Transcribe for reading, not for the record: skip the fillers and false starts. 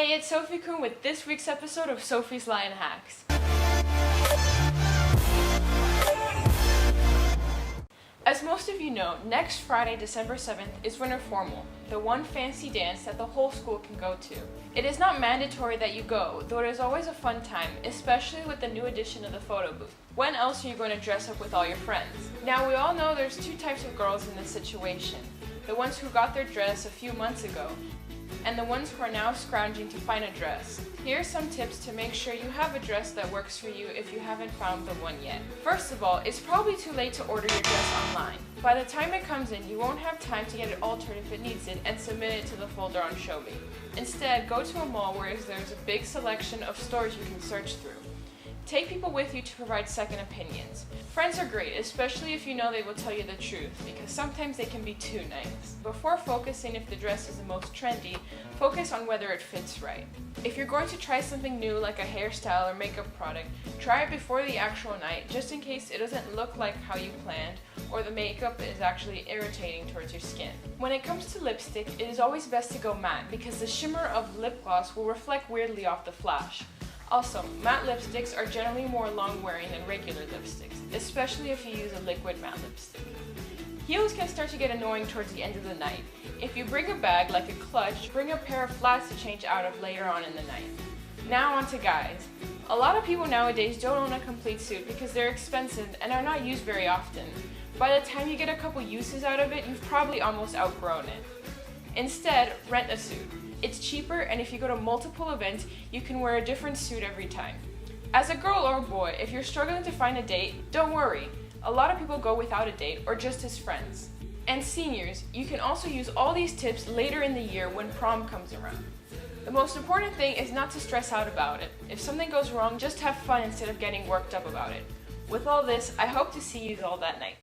Hey, it's Sophie-kun with this week's episode of Sophie's Lion Hacks. As most of you know, next Friday, December 7th, is Winter Formal, the one fancy dance that the whole school can go to. It is not mandatory that you go, though it is always a fun time, especially with the new addition of the photo booth. When else are you going to dress up with all your friends? Now, we all know there's two types of girls in this situation. The ones who got their dress a few months ago, and the ones who are now scrounging to find a dress. Here are some tips to make sure you have a dress that works for you if you haven't found the one yet. First of all, it's probably too late to order your dress online. By the time it comes in, you won't have time to get it altered if it needs it and submit it to the folder on Show Me. Instead, go to a mall where there's a big selection of stores you can search through. Take people with you to provide second opinions. Friends are great, especially if you know they will tell you the truth, because sometimes they can be too nice. Before focusing if the dress is the most trendy, focus on whether it fits right. If you're going to try something new like a hairstyle or makeup product, try it before the actual night, just in case it doesn't look like how you planned, or the makeup is actually irritating towards your skin. When it comes to lipstick, it is always best to go matte, because the shimmer of lip gloss will reflect weirdly off the flash. Also, matte lipsticks are generally more long-wearing than regular lipsticks, especially if you use a liquid matte lipstick. Heels can start to get annoying towards the end of the night. If you bring a bag like a clutch, bring a pair of flats to change out of later on in the night. Now on to guys. A lot of people nowadays don't own a complete suit because they're expensive and are not used very often. By the time you get a couple uses out of it, you've probably almost outgrown it. Instead, rent a suit. It's cheaper, and if you go to multiple events, you can wear a different suit every time. As a girl or boy, if you're struggling to find a date, don't worry. A lot of people go without a date or just as friends. And seniors, you can also use all these tips later in the year when prom comes around. The most important thing is not to stress out about it. If something goes wrong, just have fun instead of getting worked up about it. With all this, I hope to see you all that night.